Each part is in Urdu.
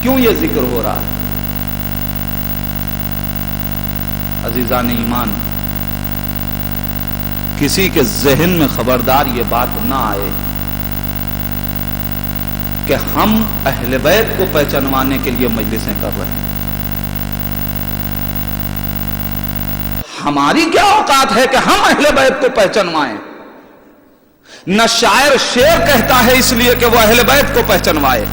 کیوں یہ ذکر ہو رہا ہے؟ عزیزان ایمان، کسی کے ذہن میں خبردار یہ بات نہ آئے کہ ہم اہل بیت کو پہچانوانے کے لیے مجلسیں کر رہے ہیں۔ ہماری کیا اوقات ہے کہ ہم اہل بیت کو پہچانوائیں؟ نہ شاعر شعر کہتا ہے اس لیے کہ وہ اہل بیت کو پہچانوائے،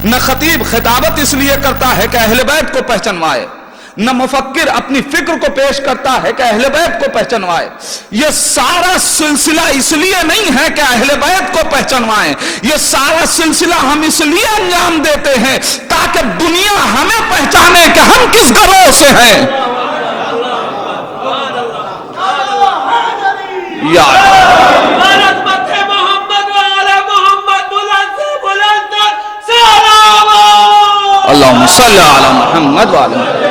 نہ خطیب خطابت اس لیے کرتا ہے کہ اہل بیت کو پہچانوائے، نہ مفکر اپنی فکر کو پیش کرتا ہے کہ اہل بیت کو پہچانوائے۔ یہ سارا سلسلہ اس لیے نہیں ہے کہ اہل بیت کو پہچانوائیں، یہ سارا سلسلہ ہم اس لیے انجام دیتے ہیں تاکہ دنیا ہمیں پہچانے کہ ہم کس گروہ سے ہیں۔ یا اللہم صلی علی محمد وعلی محمد۔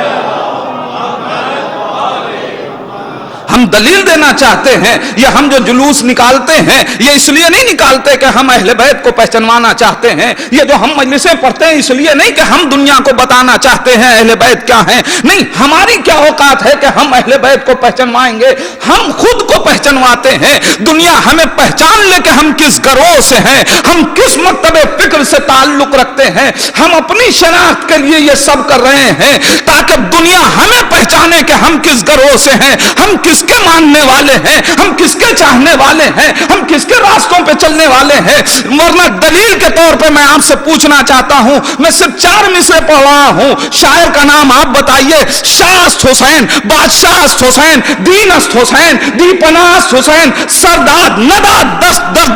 ہم دلیل دینا چاہتے ہیں، یہ ہم جو جلوس نکالتے ہیں یہ اس لیے نہیں نکالتے کہ ہم اہل بیت کو پہچانوانا چاہتے ہیں، یہ جو ہم مجلسیں پڑھتے ہیں اس لیے نہیں کہ ہم دنیا کو بتانا چاہتے ہیں اہل بیت کیا ہیں، نہیں، ہماری کیا اوقات ہے کہ ہم اہل بیت کو پہچانوائیں گے؟ ہم خود کو پہچانواتے ہیں، دنیا ہمیں پہچان لے کہ ہم کس گروہ سے ہیں، ہم کس مکتب فکر سے تعلق رکھتے ہیں۔ ہم اپنی شناخت کے لیے یہ سب کر رہے ہیں تاکہ دنیا ہمیں پہچانے کہ ہم کس گروہ سے ہیں، ہم کس کے ماننے والے ہیں، ہم کس کے چاہنے والے ہیں، ہم کس کے راستوں پہ چلنے والے ہیں۔ ورنہ دلیل کے طور پہ میں آپ سے پوچھنا چاہتا ہوں، میں صرف 4 مصرے پڑھ رہا ہوں، شاعر کا نام آپ بتائیے۔ شاست حسین، بادشاہست حسین، دینست حسین، دیپناست حسین، سرداد نداد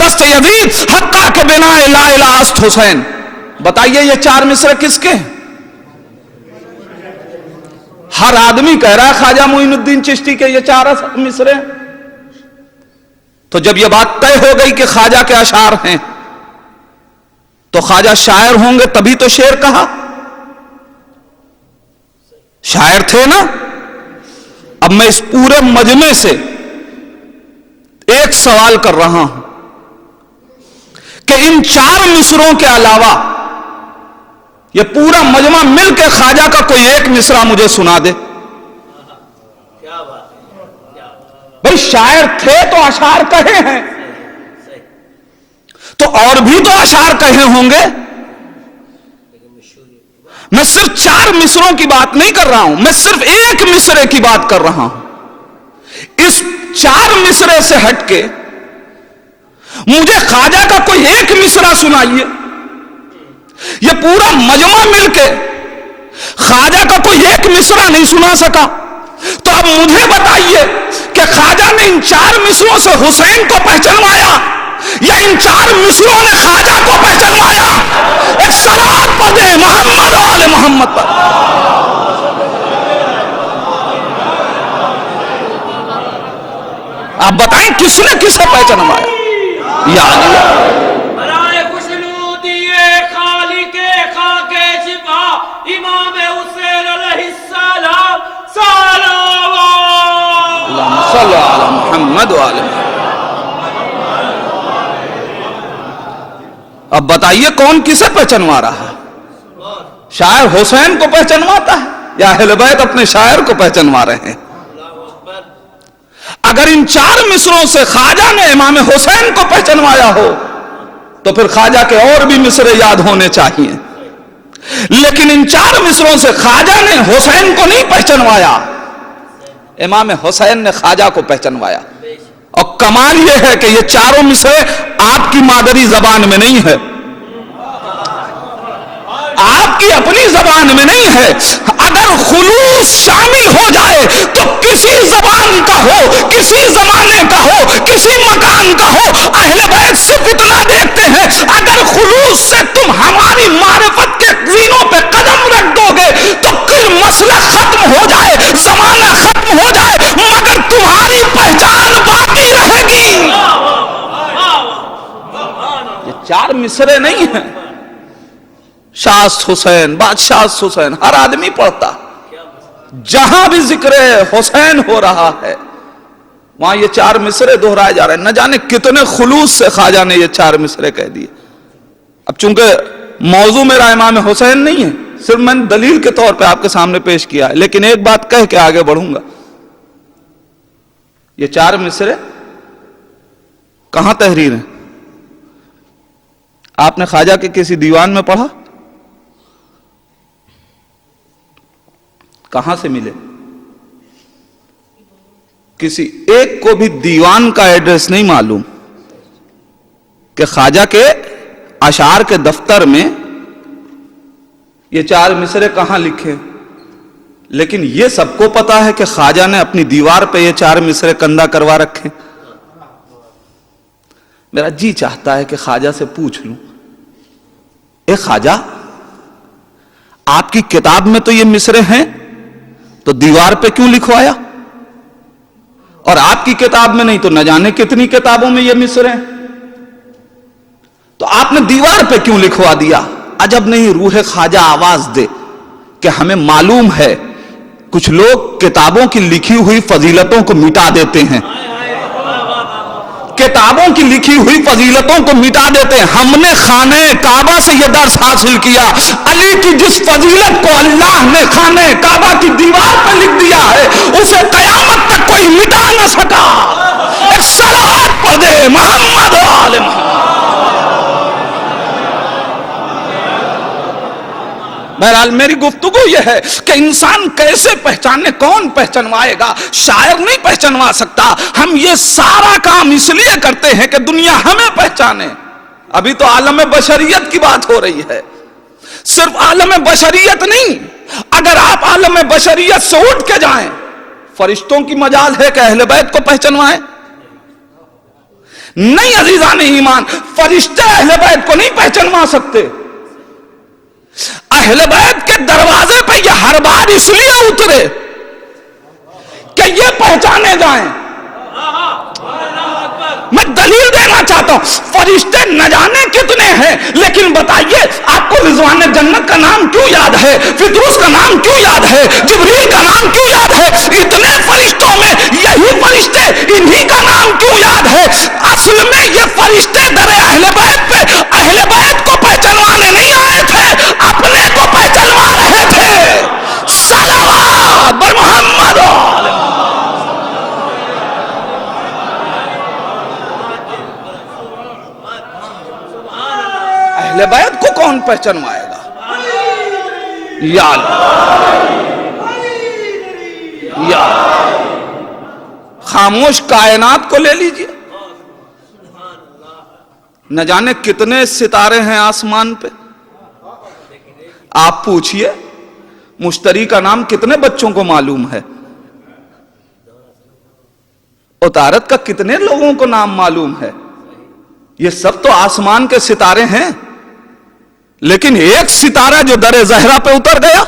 دست یزید، حقا کے بنا لا الہ است حسین۔ بتائیے یہ 4 مصرے کس کے ہیں؟ ہر آدمی کہہ رہا ہے خواجہ معین الدین چشتی کے یہ 4 مصرے۔ تو جب یہ بات طے ہو گئی کہ خواجہ کے اشعار ہیں تو خواجہ شاعر ہوں گے تبھی تو شعر کہا، شاعر تھے نا۔ اب میں اس پورے مجمع سے ایک سوال کر رہا ہوں کہ ان 4 مصروں کے علاوہ یہ پورا مجمع مل کے خواجہ کا کوئی ایک مصرع مجھے سنا دے۔ بھئی شاعر تھے تو اشعار کہے ہیں، تو اور بھی تو اشعار کہے ہوں گے۔ میں صرف 4 مصروں کی بات نہیں کر رہا ہوں، میں صرف ایک مصرے کی بات کر رہا ہوں۔ اس 4 مصرے سے ہٹ کے مجھے خواجہ کا کوئی ایک مصرع سنائیے۔ یہ پورا مجمع مل کے خواجہ کا کوئی ایک مصرع نہیں سنا سکا، تو اب مجھے بتائیے کہ خواجہ نے ان 4 مصروں سے حسین کو پہچانوایا یا ان 4 مصروں نے خواجہ کو پہچانوایا؟ ایک صلوات پڑھیں محمد و آل محمد پر۔ آپ بتائیں کس نے کسے پہچانوایا؟ یا اللہ صلی علی محمد و آل محمد۔ اب بتائیے کون کسے پہچانوا رہا ہے؟ شاعر حسین کو پہچانواتا ہے یا اہل بیت اپنے شاعر کو پہچانوا رہے ہیں؟ اگر ان 4 مصروں سے خواجہ نے امام حسین کو پہچانوایا ہو تو پھر خواجہ کے اور بھی مصرے یاد ہونے چاہیے، لیکن ان 4 مصروں سے خواجہ نے حسین کو نہیں پہچانوایا، امام حسین نے خواجہ کو پہچانوایا۔ اور کمال یہ ہے کہ یہ 4 مصرے آپ کی مادری زبان میں نہیں ہے، آپ کی اپنی زبان میں نہیں ہے۔ اگر خلوص شامل ہو جائے تو کسی زبان کا ہو، کسی زمانے کا ہو، کسی مکان کا ہو، اہل بیت صرف اتنا دیکھتے ہیں اگر خلوص سے تم ہماری معرفت کے زینوں پہ قدم رکھ دو گے تو پھر مسئلہ ختم ہو جائے، زمانہ ختم ہو جائے، مگر تمہاری پہچان باقی رہے گی۔ یہ 4 مصرے نہیں ہیں۔ شاست حسین، بادشاہست حسین ہر آدمی پڑھتا، جہاں بھی ذکر حسین ہو رہا ہے وہاں یہ 4 مصرے دہرائے جا رہے ہیں۔ نہ جانے کتنے خلوص سے خواجہ نے یہ 4 مصرے کہہ دیے۔ اب چونکہ موضوع میرا امام حسین نہیں ہے، صرف میں نے دلیل کے طور پہ آپ کے سامنے پیش کیا ہے، لیکن ایک بات کہہ کے آگے بڑھوں گا۔ یہ 4 مصرے کہاں تحریر ہیں؟ آپ نے خواجہ کے کسی دیوان میں پڑھا؟ کہاں سے ملے؟ کسی ایک کو بھی دیوان کا ایڈریس نہیں معلوم کہ خواجہ کے اشعار کے دفتر میں یہ 4 مصرے کہاں لکھے، لیکن یہ سب کو پتا ہے کہ خواجہ نے اپنی دیوار پہ یہ 4 مصرے کندہ کروا رکھے۔ میرا جی چاہتا ہے کہ خواجہ سے پوچھ لوں، اے خواجہ، آپ کی کتاب میں تو یہ مصرے ہیں، تو دیوار پہ کیوں لکھوایا؟ اور آپ کی کتاب میں نہیں تو نہ جانے کتنی کتابوں میں یہ مصرے ہیں، تو آپ نے دیوار پہ کیوں لکھوا دیا؟ عجب نہیں روح خواجہ آواز دے کہ ہمیں معلوم ہے کچھ لوگ کتابوں کی لکھی ہوئی فضیلتوں کو مٹا دیتے ہیں، کتابوں کی لکھی ہوئی فضیلتوں کو مٹا دیتے ہیں۔ ہم نے خانہ کعبہ سے یہ درس حاصل کیا، علی کی جس فضیلت کو اللہ نے خانہ کعبہ کی دیوار پر لکھ دیا ہے اسے قیامت تک کوئی مٹا نہ سکا۔ ایک صلوات پڑھ دے محمد و آل محمد۔ بہرحال میری گفتگو یہ ہے کہ انسان کیسے پہچانے، کون پہچنوائے گا؟ شاعر نہیں پہچنوا سکتا۔ ہم یہ سارا کام اس لیے کرتے ہیں کہ دنیا ہمیں پہچانے۔ ابھی تو عالم بشریت کی بات ہو رہی ہے، صرف عالم بشریت نہیں، اگر آپ عالم بشریت سے اٹھ کے جائیں، فرشتوں کی مجال ہے کہ اہل بیت کو پہچنوائیں؟ نہیں عزیزان ایمان، فرشتے اہل بیت کو نہیں پہچنوا سکتے۔ اہل بیت کے دروازے پہ یہ ہر بار اس لیے اترے کہ یہ پہچانے جائیں۔ میں دلیل دینا چاہتا ہوں، فرشتے نہ جانے کتنے ہیں، لیکن بتائیے آپ کو رضوان جنت کا نام کیوں یاد ہے، فردوس کا نام کیوں یاد ہے، جبریل کا نام کیوں یاد ہے؟ اتنے فرشتوں میں یہی فرشتے انہی کا نام کیوں یاد ہے؟ اصل میں یہ فرشتے در اہل بیت پہ اہل بیت کو پہچانوانے نہیں آئے تھے، اپنے کو پہچانوا رہے تھے۔ صلوات بر محمد و آل محمد۔ اہل بیت کو کون پہچانوائے گا؟ یا اللہ، یا خاموش کائنات کو لے لیجئے، نہ جانے کتنے ستارے ہیں آسمان پہ۔ آپ پوچھئے مشتری کا نام کتنے بچوں کو معلوم ہے، عطارد کا کتنے لوگوں کو نام معلوم ہے؟ یہ سب تو آسمان کے ستارے ہیں، لیکن ایک ستارہ جو در زہرا پہ اتر گیا،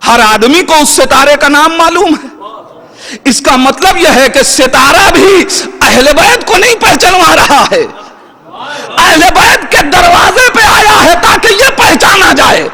ہر آدمی کو اس ستارے کا نام معلوم ہے۔ اس کا مطلب یہ ہے کہ ستارہ بھی اہل بیت کو نہیں پہچانوا رہا ہے، اہل بیت کے دروازے پہ آیا ہے تاکہ یہ پہچانا جائے۔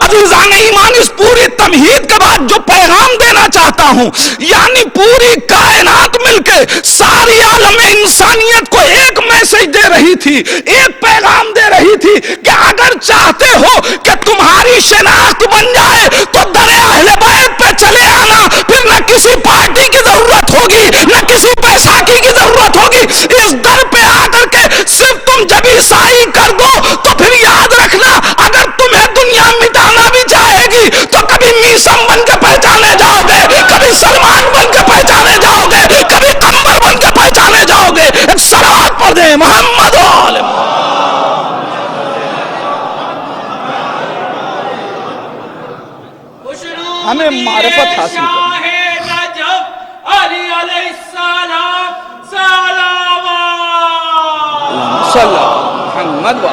عزیزان ایمان، اس پوری تمہید کے بعد جو پیغام دینا چاہتا ہوں، یعنی پوری کائنات مل کے ساری عالم انسانیت کو ایک میسج دے رہی تھی، ایک پیغام دے رہی تھی کہ اگر چاہتے ہو کہ تمہاری شناخت بن جائے تو در اہل بیت پہ چلے آنا، پھر نہ کسی پارٹی کی ضرورت ہوگی، نہ کسی بیساکھی کی ضرورت ہوگی۔ اس در پہ آ کر کے صرف تم جب عیسائی کر دو تو پھر یاد رکھنا، اگر تمہیں دنیا مٹانا بھی چاہے گی تو کبھی میسم بن کے پہچانے جاؤ گے، کبھی سلمان بن کے پہچانے جاؤ گے، کبھی قمر بن کے پہچانے جاؤ گے۔ ایک صلوات پڑھ دیں محمد و آل محمد۔ ہمیں معرفت حاصل کرنی علی علیہ السلام صلی محمد و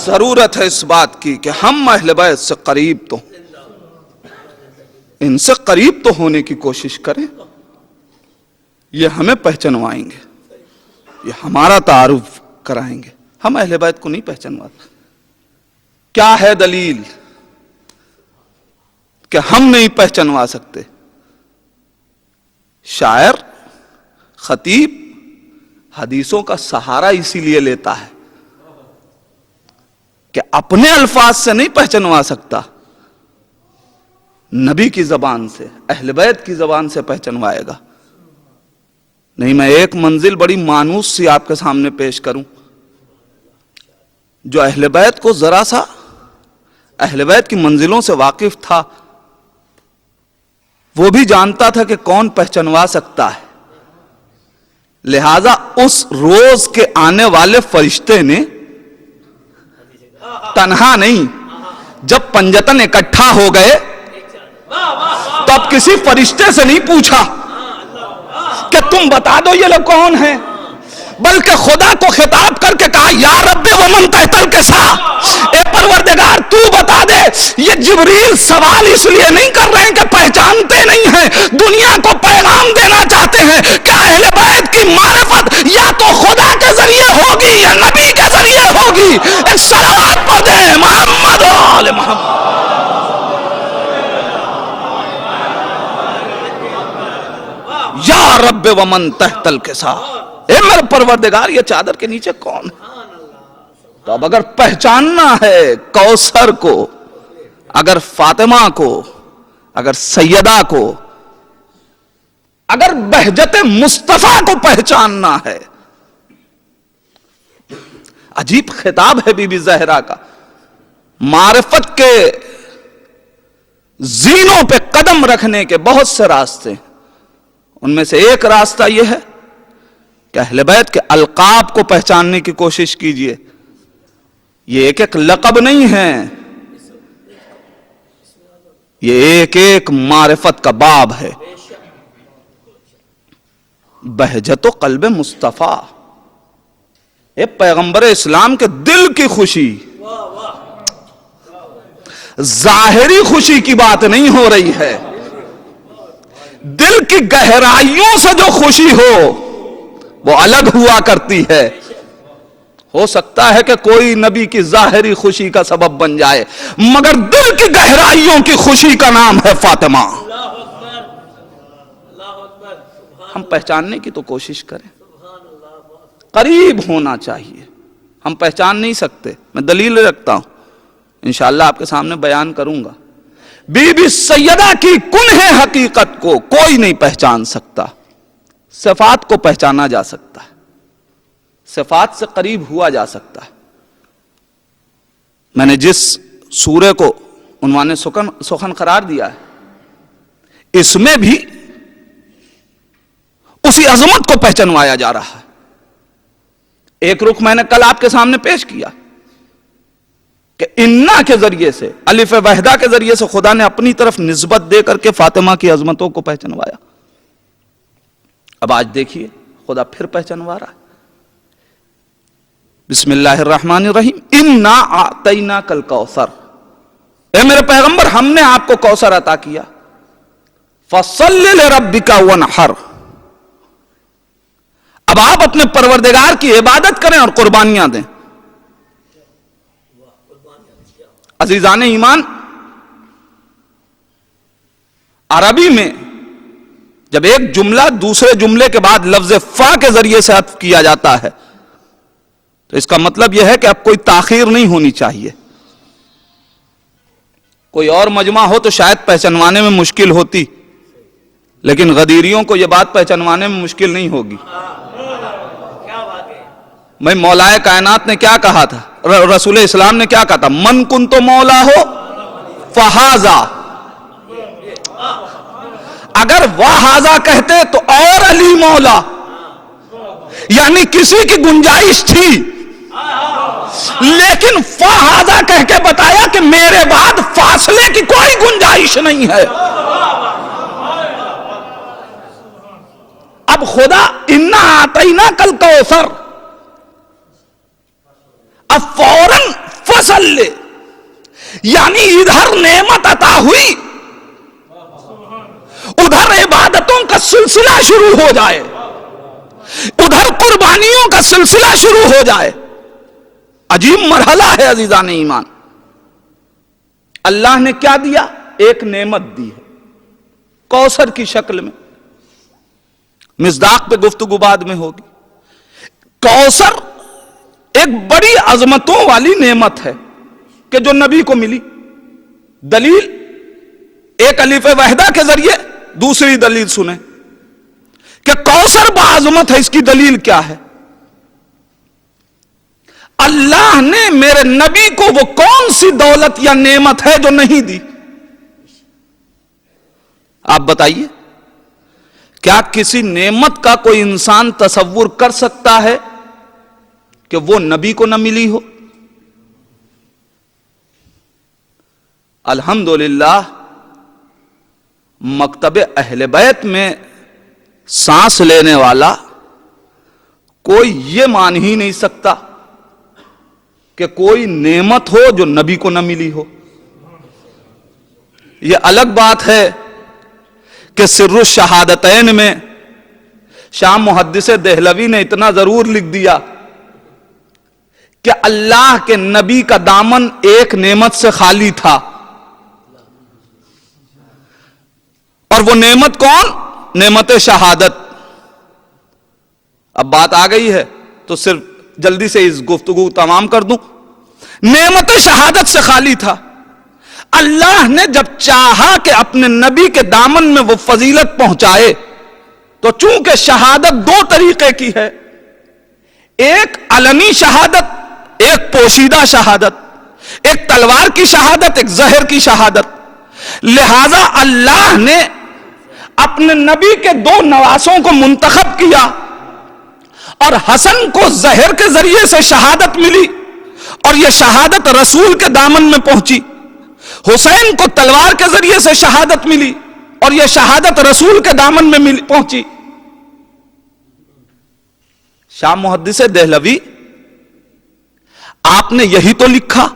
ضرورت ہے اس بات کی کہ ہم اہل بیت سے قریب تو ان سے قریب تو ہونے کی کوشش کریں، یہ ہمیں پہچنوائیں گے، یہ ہمارا تعارف کرائیں گے۔ ہم اہل بیت کو نہیں پہچنواتے۔ کیا ہے دلیل کہ ہم نہیں پہچنوا سکتے؟ شاعر، خطیب حدیثوں کا سہارا اسی لیے لیتا ہے کہ اپنے الفاظ سے نہیں پہچنوا سکتا، نبی کی زبان سے، اہل بیت کی زبان سے پہچنوائے گا۔ نہیں، میں ایک منزل بڑی مانوس سی آپ کے سامنے پیش کروں، جو اہل بیت کو ذرا سا اہل بیت کی منزلوں سے واقف تھا، وہ بھی جانتا تھا کہ کون پہچنوا سکتا ہے، لہذا اس روز کے آنے والے فرشتے نے تنہا نہیں، جب پنجتن اکٹھا ہو گئے تو اب کسی فرشتے سے نہیں پوچھا کہ تم بتا دو یہ لوگ کون ہیں، بلکہ خدا کو خطاب کر کے کہا یا رب ومن تحت الکسا، اے پروردگار تو بتا دے۔ یہ جبریل سوال اس لیے نہیں کر رہے ہیں کہ پہچانتے نہیں ہیں، دنیا کو پیغام دینا چاہتے ہیں کہ اہل بیت کی معرفت یا تو خدا کے ذریعے ہوگی یا نبی کے ذریعے ہوگی۔ ایک صلوات پڑھیں محمد و آل محمد۔ یا رب ومن تحت الکسا، اے میرے پروردگار یہ چادر کے نیچے کون ہے؟ تو اب اگر پہچاننا ہے کوثر کو، اگر فاطمہ کو، اگر سیدہ کو، اگر بہجت مصطفیٰ کو پہچاننا ہے، عجیب خطاب ہے بی بی زہرا کا، معرفت کے زینوں پہ قدم رکھنے کے بہت سے راستے ہیں، ان میں سے ایک راستہ یہ ہے کہ اہل بیت کے القاب کو پہچاننے کی کوشش کیجئے۔ یہ ایک ایک لقب نہیں ہے، یہ ایک ایک معرفت کا باب ہے۔ بہجت و قلب مصطفیٰ، یہ پیغمبر اسلام کے دل کی خوشی، ظاہری خوشی کی بات نہیں ہو رہی ہے، دل کی گہرائیوں سے جو خوشی ہو وہ الگ ہوا کرتی ہے۔ ہو سکتا ہے کہ کوئی نبی کی ظاہری خوشی کا سبب بن جائے، مگر دل کی گہرائیوں کی خوشی کا نام ہے فاطمہ۔ ہم پہچاننے کی تو کوشش کریں، قریب ہونا چاہیے۔ ہم پہچان نہیں سکتے، میں دلیل رکھتا ہوں، انشاءاللہ آپ کے سامنے بیان کروں گا۔ بی بی سیدہ کی کنہ حقیقت کو کوئی نہیں پہچان سکتا، صفات کو پہچانا جا سکتا ہے، صفات سے قریب ہوا جا سکتا ہے۔ میں نے جس سورے کو عنوان سخن قرار دیا ہے، اس میں بھی اسی عظمت کو پہچانوایا جا رہا ہے۔ ایک رخ میں نے کل آپ کے سامنے پیش کیا کہ انا کے ذریعے سے، الف وحدہ کے ذریعے سے خدا نے اپنی طرف نسبت دے کر کے فاطمہ کی عظمتوں کو پہچانوایا۔ اب آج دیکھیے خدا پھر پہچانوا رہا ہے۔ بسم اللہ الرحمن الرحیم، انا اعطیناک الکوثر، اے میرے پیغمبر ہم نے آپ کو کوثر عطا کیا، فصل لربک وانحر، اب آپ اپنے پروردگار کی عبادت کریں اور قربانیاں دیں۔ عزیزان ایمان، عربی میں جب ایک جملہ دوسرے جملے کے بعد لفظ فا کے ذریعے سے عطف کیا جاتا ہے تو اس کا مطلب یہ ہے کہ اب کوئی تاخیر نہیں ہونی چاہیے۔ کوئی اور مجمع ہو تو شاید پہچانوانے میں مشکل ہوتی، لیکن غدیریوں کو یہ بات پہچانوانے میں مشکل نہیں ہوگی۔ میں مولائے کائنات نے کیا کہا تھا، رسول اسلام نے کیا کہا تھا، من کن تو مولا ہو فہذا، اگر وہذا کہتے تو اور علی مولا، یعنی کسی کی گنجائش تھی، لیکن فہذا کہہ کے بتایا کہ میرے بعد فاصلے کی کوئی گنجائش نہیں ہے۔ اب خدا انا اعطیناک الکوثر، اب فوراً فصل لے، یعنی ادھر نعمت عطا ہوئی، ادھر عبادتوں کا سلسلہ شروع ہو جائے، ادھر قربانیوں کا سلسلہ شروع ہو جائے۔ عجیب مرحلہ ہے عزیزان ایمان۔ اللہ نے کیا دیا؟ ایک نعمت دی ہے کوثر کی شکل میں، مصداق پہ گفتگو بعد میں ہوگی۔ کوثر ایک بڑی عظمتوں والی نعمت ہے کہ جو نبی کو ملی. دلیل ایک الف وحدہ کے ذریعے دوسری دلیل سنیں کہ کوثر بعظمت ہے. اس کی دلیل کیا ہے؟ اللہ نے میرے نبی کو وہ کون سی دولت یا نعمت ہے جو نہیں دی؟ آپ بتائیے، کیا کسی نعمت کا کوئی انسان تصور کر سکتا ہے کہ وہ نبی کو نہ ملی ہو؟ الحمدللہ مکتب اہل بیت میں سانس لینے والا کوئی یہ مان ہی نہیں سکتا کہ کوئی نعمت ہو جو نبی کو نہ ملی ہو. یہ الگ بات ہے کہ سر الشہادتین میں شاہ محدث دہلوی نے اتنا ضرور لکھ دیا کہ اللہ کے نبی کا دامن ایک نعمت سے خالی تھا. اور وہ نعمت کون؟ نعمت شہادت. اب بات آ گئی ہے تو صرف جلدی سے اس گفتگو تمام کر دوں. نعمت شہادت سے خالی تھا. اللہ نے جب چاہا کہ اپنے نبی کے دامن میں وہ فضیلت پہنچائے تو چونکہ شہادت دو طریقے کی ہے، ایک علنی شہادت، ایک پوشیدہ شہادت، ایک تلوار کی شہادت، ایک زہر کی شہادت. لہذا اللہ نے اپنے نبی کے دو نواسوں کو منتخب کیا اور حسن کو زہر کے ذریعے سے شہادت ملی اور یہ شہادت رسول کے دامن میں پہنچی. حسین کو تلوار کے ذریعے سے شہادت ملی اور یہ شہادت رسول کے دامن میں پہنچی. شاہ محدث دہلوی، آپ نے یہی تو لکھا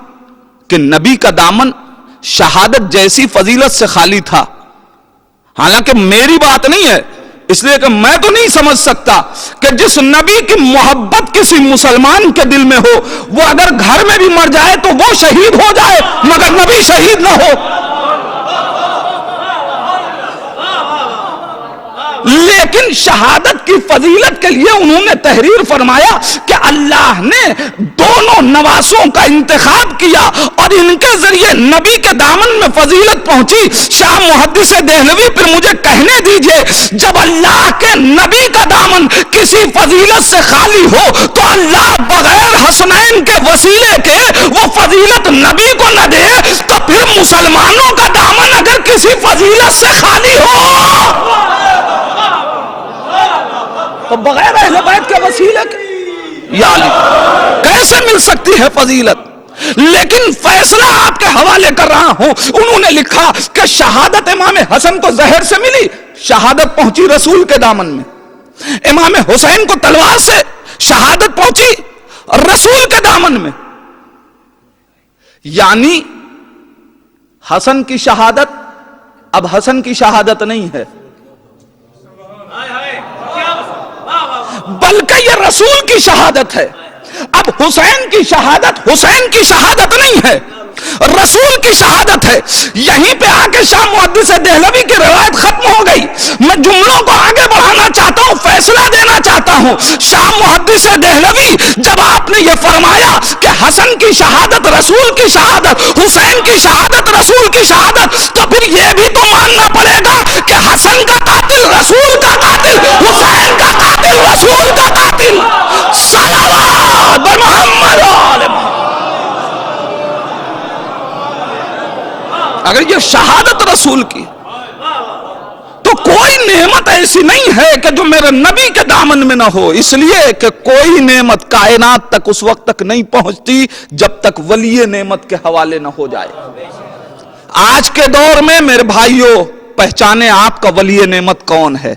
کہ نبی کا دامن شہادت جیسی فضیلت سے خالی تھا. حالانکہ میری بات نہیں ہے، اس لیے کہ میں تو نہیں سمجھ سکتا کہ جس نبی کی محبت کسی مسلمان کے دل میں ہو وہ اگر گھر میں بھی مر جائے تو وہ شہید ہو جائے مگر نبی شہید نہ ہو. لیکن شہادت کی فضیلت کے لیے انہوں نے تحریر فرمایا کہ اللہ نے دونوں نواسوں کا انتخاب کیا اور ان کے ذریعے نبی کے دامن میں فضیلت پہنچی. شاہ محدث دہلوی پھر مجھے کہنے دیجئے، جب اللہ کے نبی کا دامن کسی فضیلت سے خالی ہو تو اللہ بغیر حسنین کے وسیلے کے وہ فضیلت نبی کو نہ دے تو پھر مسلمانوں کا دامن اگر کسی فضیلت سے خالی ہو تو بغیر اہل بیت کے وسیلے کے یا علی کیسے مل سکتی ہے فضیلت؟ لیکن فیصلہ آپ کے حوالے کر رہا ہوں. انہوں نے لکھا کہ شہادت امام حسن کو زہر سے ملی، شہادت پہنچی رسول کے دامن میں. امام حسین کو تلوار سے شہادت پہنچی رسول کے دامن میں. یعنی حسن کی شہادت اب حسن کی شہادت نہیں ہے بلکہ یہ رسول کی شہادت ہے. اب حسین کی شہادت حسین کی شہادت نہیں ہے، رسول کی شہادت ہے. یہیں پہ آ کے شاہ محدث دہلوی کی روایت ختم ہو گئی. میں جملوں کو آگے بڑھانا چاہتا ہوں، فیصلہ دینا چاہتا ہوں. شاہ محدث دہلوی جب آپ نے یہ فرمایا کہ حسن کی شہادت رسول کی شہادت، حسین کی شہادت رسول کی شہادت، تو پھر یہ بھی تو ماننا پڑے گا کہ حسن کا قاتل رسول کا قاتل، حسین کا قاتل رسول کا قاتل. صلوات محمد علیہ. اگر یہ شہادت رسول کی تو کوئی نعمت ایسی نہیں ہے کہ جو میرے نبی کے دامن میں نہ ہو. اس لیے کہ کوئی نعمت کائنات تک اس وقت تک نہیں پہنچتی جب تک ولی نعمت کے حوالے نہ ہو جائے. آج کے دور میں میرے بھائیوں پہچانے آپ کا ولی نعمت کون ہے.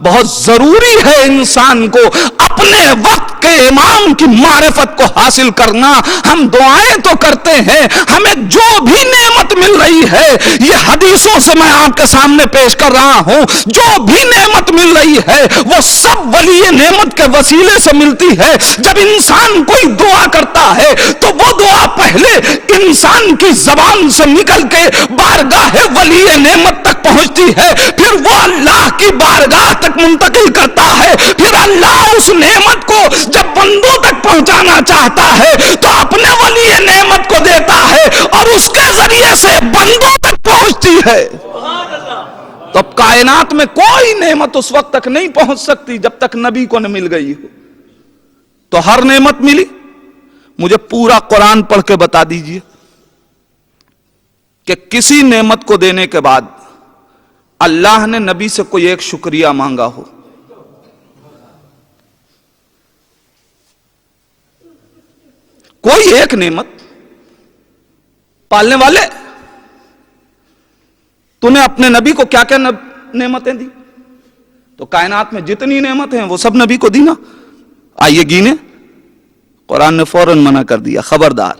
بہت ضروری ہے انسان کو اپنے وقت کے امام کی معرفت کو حاصل کرنا. ہم دعائیں تو کرتے ہیں، ہمیں جو بھی نعمت مل رہی ہے یہ حدیثوں سے میں آپ کے سامنے پیش کر رہا ہوں، جو بھی نعمت مل رہی ہے وہ سب ولی نعمت کے وسیلے سے ملتی ہے. جب انسان کوئی دعا کرتا ہے تو وہ دعا پہلے انسان کی زبان سے نکل کے بارگاہ ولی نعمت تک پہنچتی ہے، پھر وہ اللہ کی بارگاہ تک منتقل کرتا ہے. پھر اللہ اس نعمت کو جب بندوں پہنچانا چاہتا ہے تو اپنے ولی نعمت کو دیتا ہے اور اس کے ذریعے سے بندوں تک پہنچتی ہے. تو اب کائنات میں کوئی نعمت اس وقت تک نہیں پہنچ سکتی جب تک نبی کو نہ مل گئی ہو. تو ہر نعمت ملی. مجھے پورا قرآن پڑھ کے بتا دیجئے کہ کسی نعمت کو دینے کے بعد اللہ نے نبی سے کوئی ایک شکریہ مانگا ہو. کوئی ایک نعمت. پالنے والے تو نے اپنے نبی کو کیا کیا نعمتیں دی؟ تو کائنات میں جتنی نعمتیں ہیں وہ سب نبی کو دی نا. آئیے گینے. قرآن نے فوراً منع کر دیا, خبردار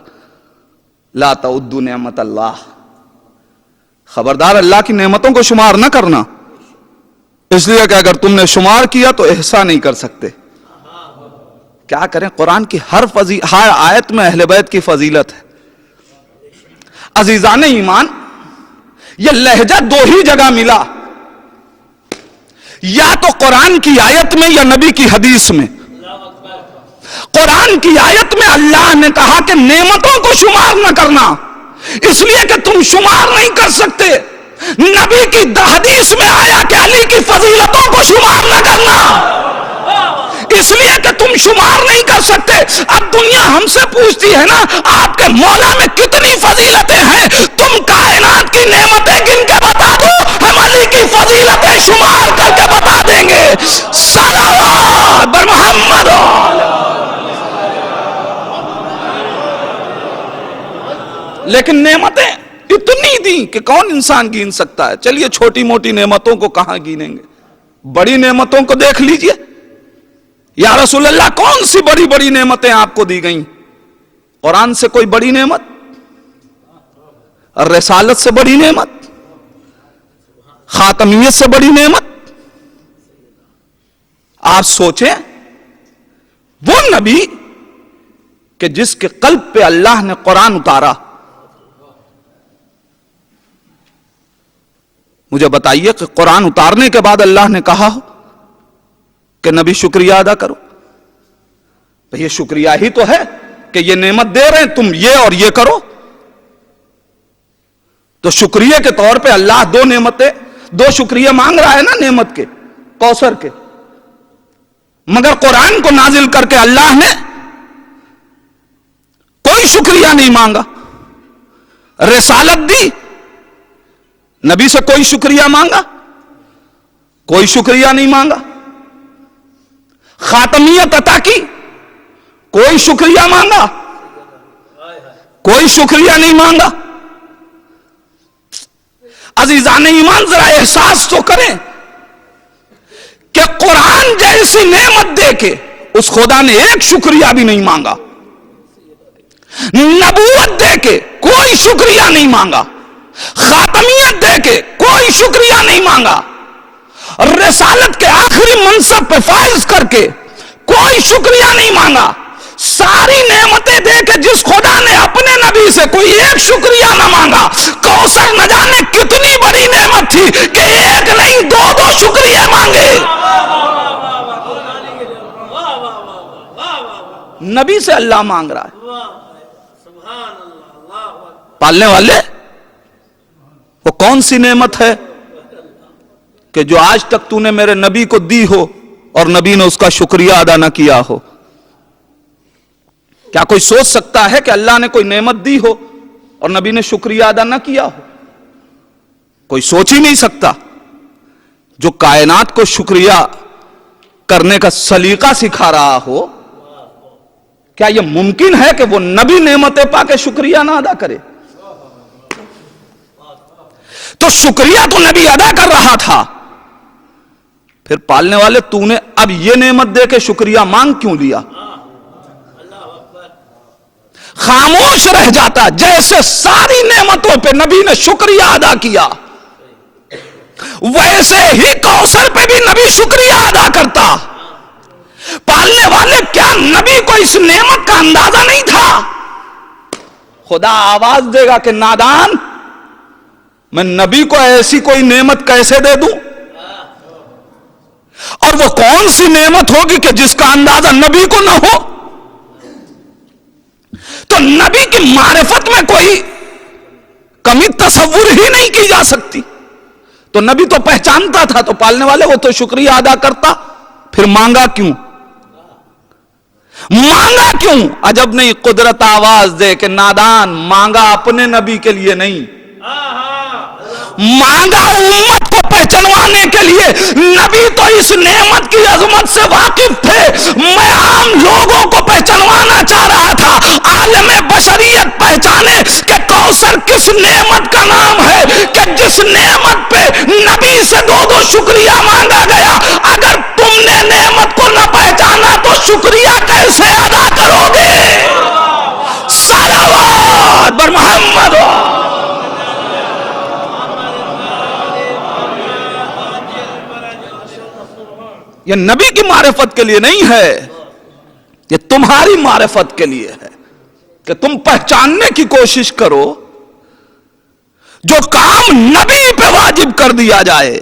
لا تعدوا نعمت اللہ, خبردار اللہ کی نعمتوں کو شمار نہ کرنا, اس لیے کہ اگر تم نے شمار کیا تو احسان نہیں کر سکتے. کیا کریں, قرآن کی ہر آیت میں اہل بیت کی فضیلت ہے. عزیزان ایمان, یہ لہجہ دو ہی جگہ ملا, یا تو قرآن کی آیت میں یا نبی کی حدیث میں. قرآن کی آیت میں اللہ نے کہا کہ نعمتوں کو شمار نہ کرنا, اس لیے کہ تم شمار نہیں کر سکتے. نبی کی حدیث میں آیا کہ علی کی فضیلتوں کو شمار نہ کرنا, اس لیے کہ تم شمار نہیں کر سکتے. اب دنیا ہم سے پوچھتی ہے نا, آپ کے مولا میں کتنی فضیلتیں ہیں, تم کائنات کی نعمتیں گن کے بتا دو, ہم علی کی فضیلتیں شمار کر کے بتا دیں گے. صلوات بر محمد. لیکن نعمتیں اتنی دی کہ کون انسان گین سکتا ہے. چلیے چھوٹی موٹی نعمتوں کو کہاں گینیں گے, بڑی نعمتوں کو دیکھ لیجئے. یا رسول اللہ کون سی بڑی بڑی نعمتیں آپ کو دی گئیں؟ قرآن سے کوئی بڑی نعمت, رسالت سے بڑی نعمت, خاتمیت سے بڑی نعمت. آپ سوچیں, وہ نبی کہ جس کے قلب پہ اللہ نے قرآن اتارا, مجھے بتائیے کہ قرآن اتارنے کے بعد اللہ نے کہا ہو کہ نبی شکریہ ادا کرو. یہ شکریہ ہی تو ہے کہ یہ نعمت دے رہے ہیں, تم یہ اور یہ کرو. تو شکریہ کے طور پہ اللہ دو نعمتیں, دو شکریہ مانگ رہا ہے نا نعمت کے, کوثر کے. مگر قرآن کو نازل کر کے اللہ نے کوئی شکریہ نہیں مانگا. رسالت دی, نبی سے کوئی شکریہ مانگا؟ کوئی شکریہ نہیں مانگا. خاتمیت عطا کی, کوئی شکریہ مانگا؟ کوئی شکریہ نہیں مانگا. عزیزان ایمان ذرا احساس تو کریں کہ قرآن جیسی نعمت دے کے اس خدا نے ایک شکریہ بھی نہیں مانگا. نبوت دے کے کوئی شکریہ نہیں مانگا. خاتمیت دے کے کوئی شکریہ نہیں مانگا. رسالت کے آخری منصب پہ فائز کر کے کوئی شکریہ نہیں مانگا. ساری نعمتیں دے کے جس خدا نے اپنے نبی سے کوئی ایک شکریہ نہ مانگا. کوثر نہ جانے کتنی بڑی نعمت تھی کہ ایک نہیں دو دو شکریہ مانگے. نبی سے اللہ مانگ رہا ہے. پالنے والے, وہ کون سی نعمت ہے کہ جو آج تک تو نے میرے نبی کو دی ہو اور نبی نے اس کا شکریہ ادا نہ کیا ہو؟ کیا کوئی سوچ سکتا ہے کہ اللہ نے کوئی نعمت دی ہو اور نبی نے شکریہ ادا نہ کیا ہو؟ کوئی سوچ ہی نہیں سکتا. جو کائنات کو شکریہ کرنے کا سلیقہ سکھا رہا ہو, کیا یہ ممکن ہے کہ وہ نبی نعمتیں پا کے شکریہ نہ ادا کرے؟ تو شکریہ تو نبی ادا کر رہا تھا. پھر پالنے والے, تو نے اب یہ نعمت دے کے شکریہ مانگ کیوں لیا؟ خاموش رہ جاتا جیسے ساری نعمتوں پہ نبی نے شکریہ ادا کیا, ویسے ہی کوثر پہ بھی نبی شکریہ ادا کرتا. پالنے والے, کیا نبی کو اس نعمت کا اندازہ نہیں تھا؟ خدا آواز دے گا کہ نادان, میں نبی کو ایسی کوئی نعمت کیسے دے دوں؟ اور وہ کون سی نعمت ہوگی کہ جس کا اندازہ نبی کو نہ ہو؟ نبی کی معرفت میں کوئی کمی تصور ہی نہیں کی جا سکتی. تو نبی تو پہچانتا تھا, تو پالنے والے وہ تو شکریہ ادا کرتا, پھر مانگا کیوں؟ مانگا کیوں؟ عجب نہیں قدرت آواز دے کہ نادان مانگا اپنے نبی کے لیے نہیں, مانگا امت کو پہچانوانے کے لیے. نبی تو اس نعمت کی عظمت سے واقف تھے, میں عام لوگوں کو پہچانوانا چاہ رہا تھا. عالم بشریت پہچانے کہ کوثر کس نعمت کا نام ہے, کہ جس نعمت پہ نبی سے دو شکریہ مانگا گیا. اگر تم نے نعمت کو نہ پہچانا تو شکریہ کیسے ادا کرو گے؟ صلوات بر محمد. یہ نبی کی معرفت کے لیے نہیں ہے, یہ تمہاری معرفت کے لیے ہے کہ تم پہچاننے کی کوشش کرو جو کام نبی پہ واجب کر دیا جائے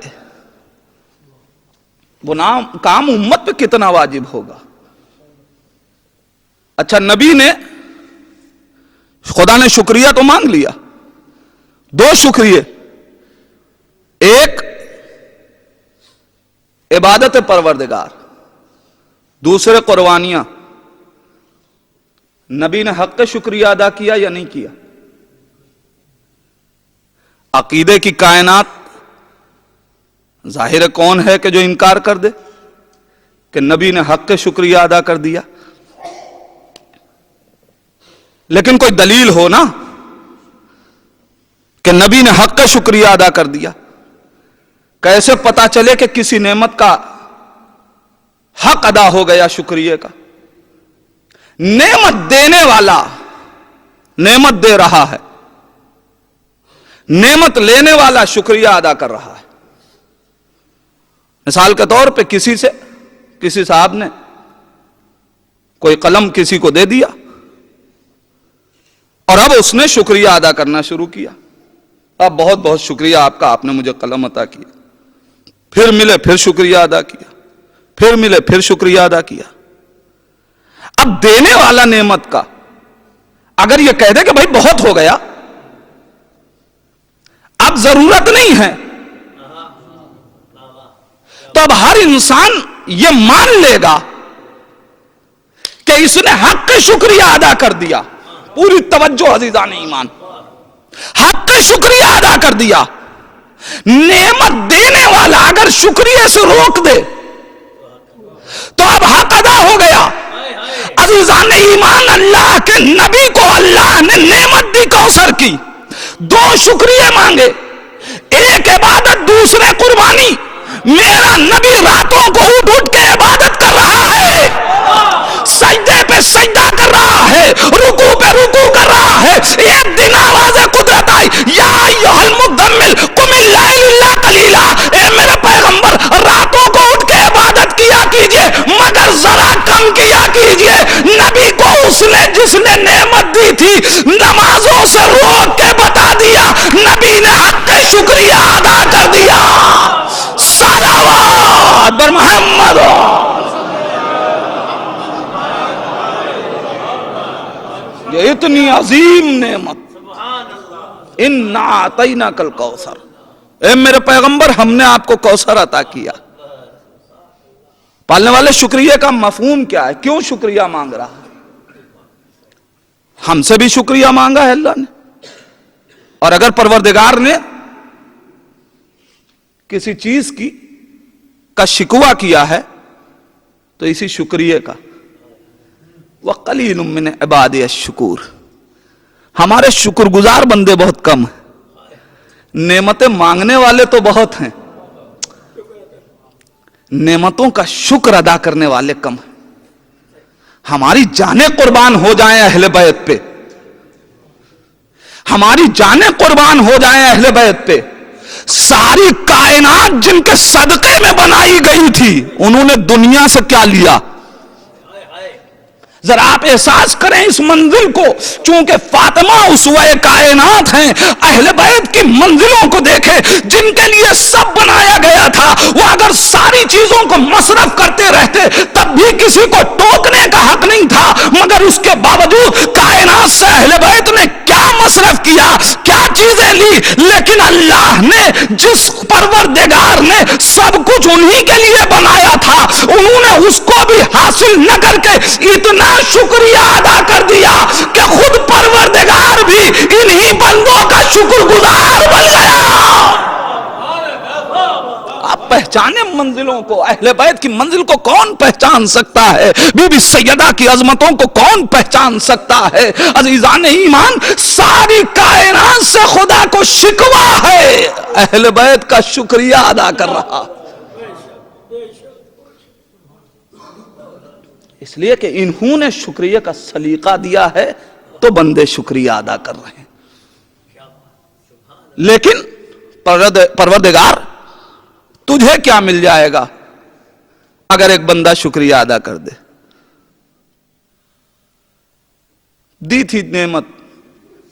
وہ کام امت پہ کتنا واجب ہوگا. اچھا نبی نے, خدا نے شکریہ تو مانگ لیا, دو شکریہ, ایک عبادت پروردگار, دوسرے قربانیاں. نبی نے حق شکریہ ادا کیا یا نہیں کیا؟ عقیدے کی کائنات ظاہر کون ہے کہ جو انکار کر دے کہ نبی نے حق شکریہ ادا کر دیا؟ لیکن کوئی دلیل ہو نا کہ نبی نے حق شکریہ ادا کر دیا. کیسے پتا چلے کہ کسی نعمت کا حق ادا ہو گیا شکریہ کا؟ نعمت دینے والا نعمت دے رہا ہے, نعمت لینے والا شکریہ ادا کر رہا ہے. مثال کے طور پہ کسی صاحب نے کوئی قلم کسی کو دے دیا اور اب اس نے شکریہ ادا کرنا شروع کیا. اب بہت بہت شکریہ آپ کا, آپ نے مجھے قلم عطا کیا. پھر ملے پھر شکریہ ادا کیا, پھر ملے پھر شکریہ ادا کیا. اب دینے والا نعمت کا اگر یہ کہہ دے کہ بھائی بہت ہو گیا, اب ضرورت نہیں ہے, تو اب ہر انسان یہ مان لے گا کہ اس نے حق شکریہ ادا کر دیا. پوری توجہ عزیزان ایمان, حق شکریہ ادا کر دیا. نعمت دینے والا اگر شکریہ سے روک دے تو اب حق ادا ہو گیا. عزیزان ایمان, اللہ کے نبی کو اللہ نے نعمت دی کوثر کی, دو شکریہ مانگے, ایک عبادت دوسرے قربانی. میرا نبی راتوں کو اٹھ اٹھ کے عبادت کر رہا ہے, سجدے پہ سجدہ کر رہا ہے, رکوع پہ رکوع کر رہا ہے. ایک دن آواز قدرت آئی, یا ایھا المزمل قم اللیل الا قلیلا. اے میرے پیغمبر راتوں کو اٹھ کے عبادت کیا کیجئے مگر ذرا کم کیا کیجئے. نبی کو اس نے جس نے نعمت دی تھی نمازوں سے روک کے بتا دیا, نبی نے حق شکریہ ادا کر دیا. صلوات بر محمد. یہ اتنی عظیم نعمت, انا اعطیناک الکوثر. اے میرے پیغمبر ہم نے آپ کو کوثر عطا کیا. پالنے والے شکریہ کا مفہوم کیا ہے؟ کیوں شکریہ مانگ رہا ہے؟ ہم سے بھی شکریہ مانگا ہے اللہ نے, اور اگر پروردگار نے کسی چیز کا شکوہ کیا ہے تو اسی شکریہ کا. وَقَلِيلٌ مِّنْ عِبَادِيَ الشُّكُورُ. ہمارے شکر گزار بندے بہت کم ہیں, نعمتیں مانگنے والے تو بہت ہیں, نعمتوں کا شکر ادا کرنے والے کم ہیں. ہماری جانیں قربان ہو جائیں اہل بیت پہ, ہماری جانیں قربان ہو جائیں اہل بیت پہ. ساری کائنات جن کے صدقے میں بنائی گئی تھی انہوں نے دنیا سے کیا لیا؟ ذرا آپ احساس کریں اس منزل کو. چونکہ فاطمہ اسوہ کائنات ہیں, اہل بیت کی منزلوں کو دیکھیں جن کے لیے سب بنایا گیا تھا. وہ اگر ساری چیزوں کو مصرف کرتے رہتے تب بھی کسی کو ٹوکنے کا حق نہیں تھا, مگر اس کے باوجود کائنات سے لیکن اللہ نے جس پروردگار نے سب کچھ انہی کے لیے بنایا تھا، انہوں نے اس کو بھی حاصل نہ کر کے اتنا شکریہ ادا کر دیا کہ خود پروردگار بھی انہی بندوں کا شکر گزار بن گیا۔ آپ پہچانے منزلوں کو، اہل بیت کی منزل کو کون پہچان سکتا ہے؟ بی بی سیدہ کی عظمتوں کو کون پہچان سکتا ہے؟ عزیزان ایمان، ساری کائنات سے خدا کو شکوہ ہے، اہل بیت کا شکریہ ادا کر رہا۔ اس لیے کہ انہوں نے شکریہ کا سلیقہ دیا ہے تو بندے شکریہ ادا کر رہے ہیں۔ لیکن پروردگار تجھے کیا مل جائے گا اگر ایک بندہ شکریہ ادا کر دے؟ دی تھی نعمت،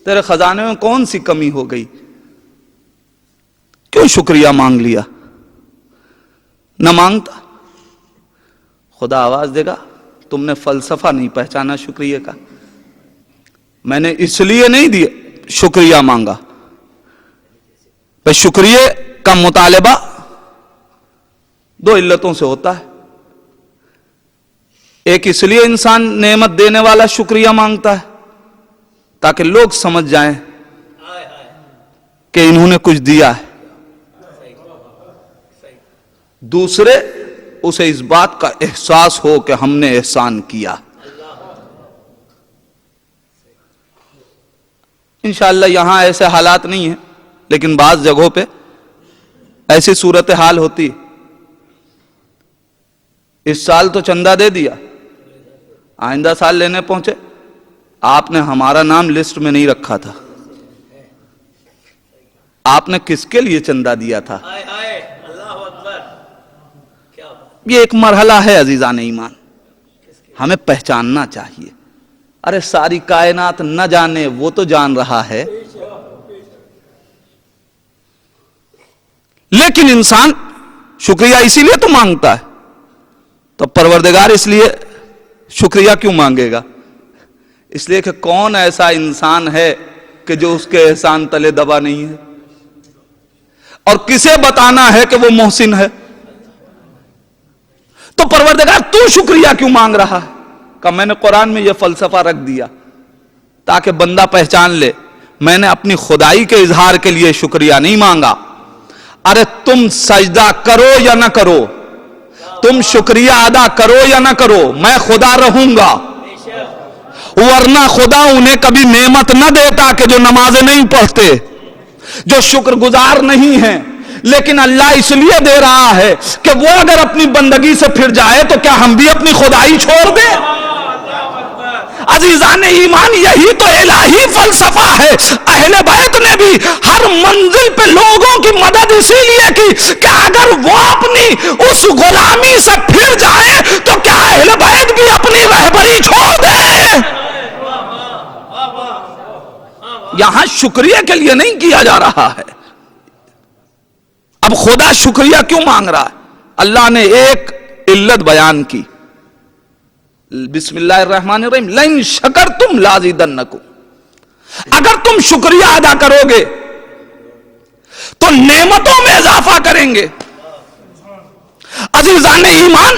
تیرے خزانے میں کون سی کمی ہو گئی؟ کیوں شکریہ مانگ لیا؟ نہ مانگتا، خدا آواز دے گا تم نے فلسفہ نہیں پہچانا شکریہ کا، میں نے اس لیے نہیں دیا شکریہ مانگا۔ بھئی شکریہ کا مطالبہ دو علتوں سے ہوتا ہے۔ ایک اس لیے انسان نعمت دینے والا شکریہ مانگتا ہے تاکہ لوگ سمجھ جائیں کہ انہوں نے کچھ دیا ہے۔ دوسرے، اسے اس بات کا احساس ہو کہ ہم نے احسان کیا۔ انشاءاللہ یہاں ایسے حالات نہیں ہیں، لیکن بعض جگہوں پہ ایسی صورتحال ہوتی۔ اس سال تو چندہ دے دیا، آئندہ سال لینے پہنچے، آپ نے ہمارا نام لسٹ میں نہیں رکھا تھا، آپ نے کس کے لیے چندہ دیا تھا؟ یہ ایک مرحلہ ہے عزیزان ایمان، ہمیں پہچاننا چاہیے۔ ارے ساری کائنات نہ جانے، وہ تو جان رہا ہے، لیکن انسان شکریہ اسی لیے تو مانگتا ہے، تو پروردگار اس لیے شکریہ کیوں مانگے گا؟ اس لیے کہ کون ایسا انسان ہے کہ جو اس کے احسان تلے دبا نہیں ہے؟ اور کسے بتانا ہے کہ وہ محسن ہے؟ تو پروردگار تو شکریہ کیوں مانگ رہا ہے؟ کہ میں نے قرآن میں یہ فلسفہ رکھ دیا تاکہ بندہ پہچان لے میں نے اپنی خدائی کے اظہار کے لیے شکریہ نہیں مانگا۔ ارے تم سجدہ کرو یا نہ کرو، تم شکریہ ادا کرو یا نہ کرو، میں خدا رہوں گا، ورنہ خدا انہیں کبھی نعمت نہ دیتا کہ جو نمازیں نہیں پڑھتے، جو شکر گزار نہیں ہیں۔ لیکن اللہ اس لیے دے رہا ہے کہ وہ اگر اپنی بندگی سے پھر جائے تو کیا ہم بھی اپنی خدائی چھوڑ دیں؟ عزیزان ایمان، یہی تو الہی فلسفہ ہے۔ اہل بیت نے بھی ہر منزل پہ لوگوں کی مدد اسی لیے کی کہ اگر وہ اپنی اس غلامی سے پھر جائے تو کیا اہل بیت بھی اپنی رہبری چھوڑ دیں؟ یہاں شکریہ کے لیے نہیں کیا جا رہا ہے۔ اب خدا شکریہ کیوں مانگ رہا ہے؟ اللہ نے ایک علت بیان کی، بسم اللہ الرحمن الرحیم، لئن شکرتم لازیدنکم، اگر تم شکریہ ادا کرو گے تو نعمتوں میں اضافہ کریں گے۔ عزیزان ایمان،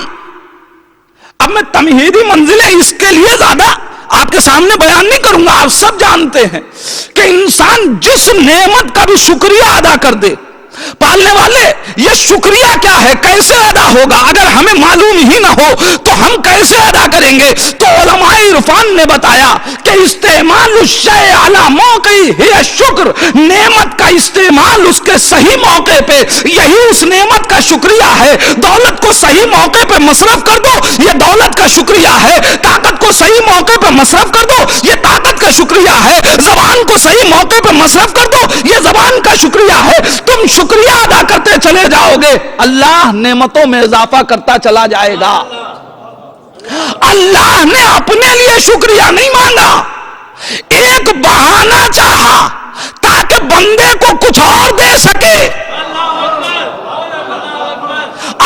اب میں تمہیدی منزلیں اس کے لیے زیادہ آپ کے سامنے بیان نہیں کروں گا، آپ سب جانتے ہیں کہ انسان جس نعمت کا بھی شکریہ ادا کر دے، پالنے والے یہ شکریہ کیا ہے، کیسے ادا ہوگا؟ اگر ہمیں معلوم ہی نہ ہو تو ہم کیسے ادا کریں گے؟ تو علماء عرفان نے بتایا کہ استعمال الشیء علی موقعہ ہی شکر، نعمت کا استعمال اس کے صحیح موقع پہ، یہی اس نعمت کا شکریہ ہے۔ دولت کو صحیح موقع پہ مصرف کر دو، یہ دولت کا شکریہ ہے۔ طاقت کو صحیح موقع پہ مصرف کر دو، یہ طاقت کا شکریہ ہے۔ زبان کو صحیح موقع پہ مصرف کر دو، یہ زبان کا شکریہ ہے۔ تم شکریہ ادا کرتے چلے جاؤ گے، اللہ نعمتوں میں اضافہ کرتا چلا جائے گا۔ اللہ نے اپنے لیے شکریہ نہیں مانگا، ایک بہانہ چاہا تاکہ بندے کو کچھ اور دے سکے۔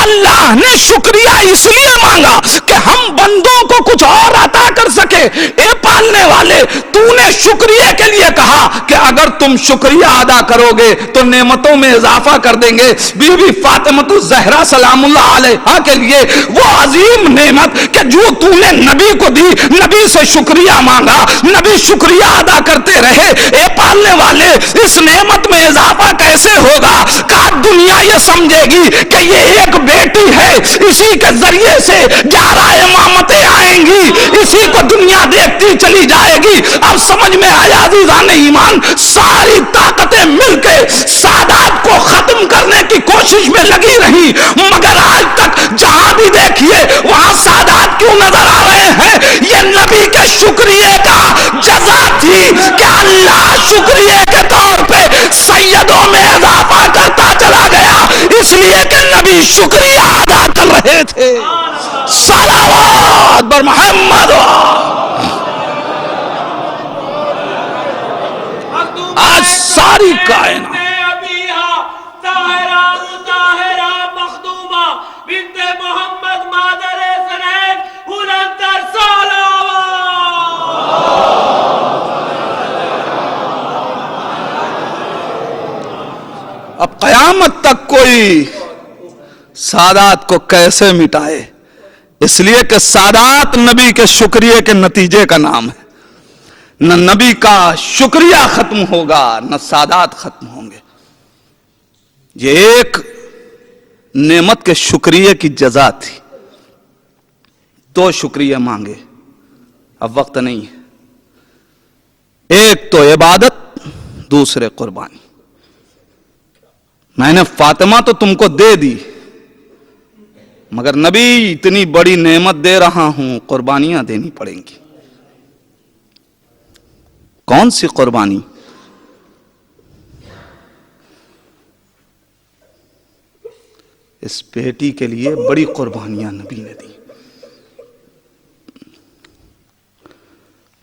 اللہ اللہ نے شکریہ اس لیے مانگا کہ ہم بندوں کو کچھ اور عطا کر سکے. اے پالنے والے, تو نے شکریہ کے لیے کہا کہ اگر تم شکریہ ادا کرو گے تو نعمتوں میں اضافہ کر دیں گے. بی بی فاطمہ الزہرا سلام اللہ علیہا کے لیے وہ عظیم نعمت کہ جو تو نے نبی کو دی, نبی سے شکریہ مانگا, نبی شکریہ ادا کرتے رہے. اے پالنے والے, اس نعمت میں اضافہ کیسے ہوگا؟ کہا دنیا یہ سمجھے گی کہ یہ ایک بیٹی ہے, اسی کے ذریعے سے 11 امامتیں آئیں گی, اسی کو دنیا دیکھتی چلی جائے گی. اب سمجھ میں آیا عزیزان ایمان, ساری طاقتیں مل کے سادات کو ختم کرنے کی کوشش میں لگی رہی, مگر آج تک جہاں بھی دیکھیے وہاں سادات کیوں نظر آ رہے ہیں؟ یہ نبی کے شکریہ کا جزا تھی کہ اللہ شکریہ کے طور پہ سیدوں میں اضافہ کرتا چلا گیا, اس لیے کہ نبی شکریہ ادا کر رہے تھے. صلوات بر محمد. آج ساری کائنات اب قیامت تک کوئی سادات کو کیسے مٹائے, اس لیے کہ سادات نبی کے شکریہ کے نتیجے کا نام ہے. نہ نبی کا شکریہ ختم ہوگا نہ سادات ختم ہوں گے. یہ ایک نعمت کے شکریہ کی جزا تھی. 2 شکریہ مانگے, اب وقت نہیں ہے. ایک تو عبادت, دوسرے قربانی. میں نے فاطمہ تو تم کو دے دی, مگر نبی اتنی بڑی نعمت دے رہا ہوں, قربانیاں دینی پڑیں گی. کون سی قربانی؟ اس بیٹی کے لیے بڑی قربانیاں نبی نے دی.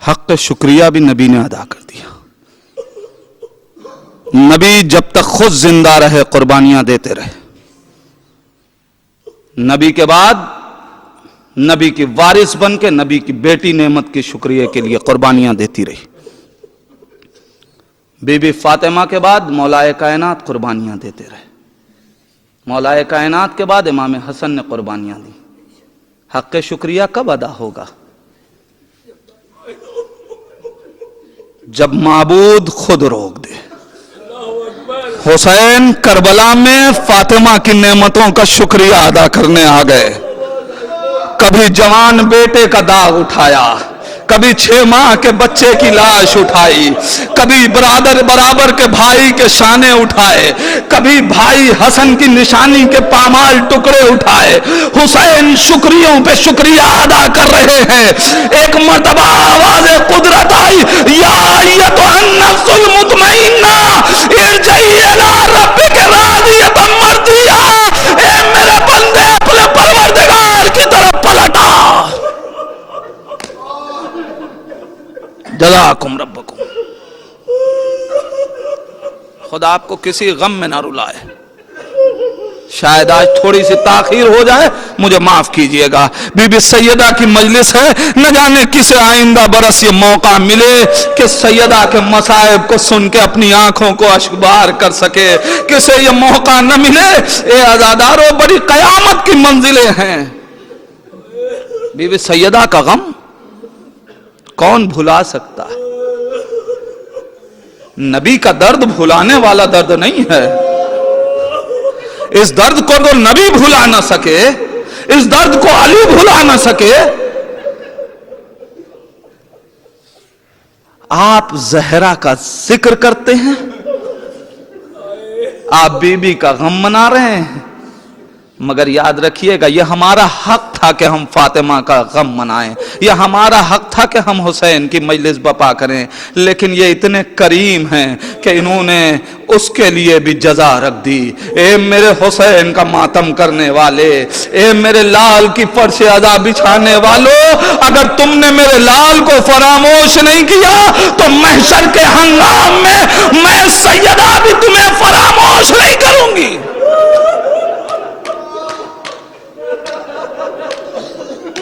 حق شکریہ بھی نبی نے ادا کر دیا. نبی جب تک خود زندہ رہے قربانیاں دیتے رہے. نبی کے بعد نبی کی وارث بن کے نبی کی بیٹی نعمت کے شکریہ کے لیے قربانیاں دیتی رہی. بی بی فاطمہ کے بعد مولائے کائنات قربانیاں دیتے رہے. مولائے کائنات کے بعد امام حسن نے قربانیاں دی. حق شکریہ کب ادا ہوگا؟ جب معبود خود روک دے. حسین کربلا میں فاطمہ کی نعمتوں کا شکریہ ادا کرنے آ گئے. کبھی جوان بیٹے کا داغ اٹھایا, کبھی 6 ماہ کے بچے کی لاش اٹھائی, کبھی برابر کے بھائی کے شانے اٹھائے, کبھی بھائی حسن کی نشانی کے پامال ٹکڑے اٹھائے. حسین شکریوں پہ شکریہ ادا کر رہے ہیں. ایک مرتبہ آواز قدرت آئی, یا ایتھا النفس المطمئنہ ارجعی الی ربک راضیۃ مرضیہ. اے میرے بندے اپنے پروردگار کی طرف پلٹا. جزاکم ربکم. خدا آپ کو کسی غم میں نہ رلائے. شاید آج تھوڑی سی تاخیر ہو جائے, مجھے معاف کیجئے گا. بی بی سیدہ کی مجلس ہے, نہ جانے کسے آئندہ برس یہ موقع ملے کہ سیدہ کے مصائب کو سن کے اپنی آنکھوں کو اشکبار کر سکے. کسے یہ موقع نہ ملے. اے عزادارو, بڑی قیامت کی منزلیں ہیں. بی بی سیدہ کا غم کون بھلا سکتا ہے؟ نبی کا درد بھلانے والا درد نہیں ہے. اس درد کو تو نبی بھلا نہ سکے, اس درد کو علی بھلا نہ سکے. آپ زہرا کا ذکر کرتے ہیں, آپ بی بی کا غم منا رہے ہیں, مگر یاد رکھیے گا یہ ہمارا حق تھا کہ ہم فاطمہ کا غم منائیں, یہ ہمارا حق تھا کہ ہم حسین کی مجلس بپا کریں. لیکن یہ اتنے کریم ہیں کہ انہوں نے اس کے لیے بھی جزا رکھ دی. اے میرے حسین کا ماتم کرنے والے, اے میرے لال کی فرش عزا بچھانے والوں, اگر تم نے میرے لال کو فراموش نہیں کیا تو محشر کے ہنگام میں سیدہ بھی تمہیں فراموش نہیں کروں گی.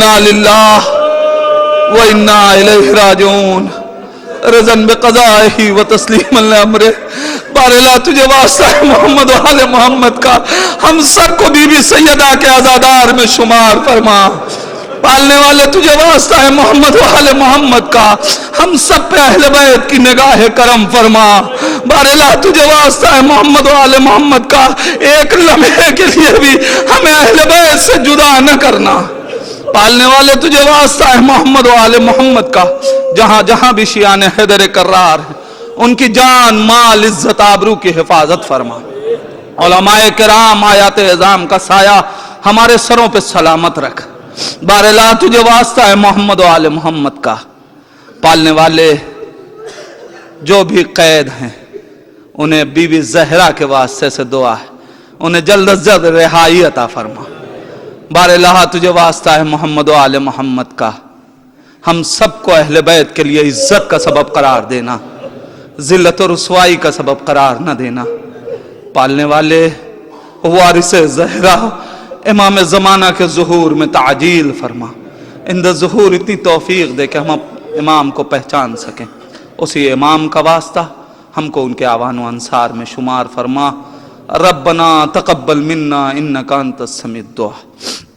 انا للہ و انا الیہ راجعون رضن بقضائہ و تسلیما لامرہ. بار اللہ تجھے واسطہ ہے محمد و آل محمد کا، ہم سب کو بی بی سیدہ کے عزادار میں شمار فرما. پالنے والے تجھے واسطہ ہے محمد و آل محمد کا، ہم سب پہ اہل بیت کی نگاہ کرم فرما. بار اللہ تجھے واسطہ ہے محمد و آل محمد کا، ایک لمحے کے لیے بھی ہمیں اہل بیت سے جدا نہ کرنا. پالنے والے تجھے واسطہ ہے محمد و آل محمد کا، جہاں جہاں بھی شیعان حیدر کرار ہیں ان کی جان مال عزت آبرو کی حفاظت فرما. علماء کرام آیات اعظام کا سایہ ہمارے سروں پہ سلامت رکھ. بار اللہ تجھے واسطہ ہے محمد و آل محمد کا. پالنے والے جو بھی قید ہیں انہیں بی بی زہرا کے واسطے سے دعا ہے، انہیں جلد از جلد رہائی عطا فرما. بار اللہ تجھے واسطہ ہے محمد و آل محمد کا، ہم سب کو اہل بیت کے لیے عزت کا سبب قرار دینا، ذلت و رسوائی کا سبب قرار نہ دینا. پالنے والے وارث زہرا امام زمانہ کے ظہور میں تعجیل فرما. اندر ظہور اتنی توفیق دے کہ ہم امام کو پہچان سکیں. اسی امام کا واسطہ ہم کو ان کے آوان و انصار میں شمار فرما. ربنا تقبل منا انک انت السمیع الدعاء.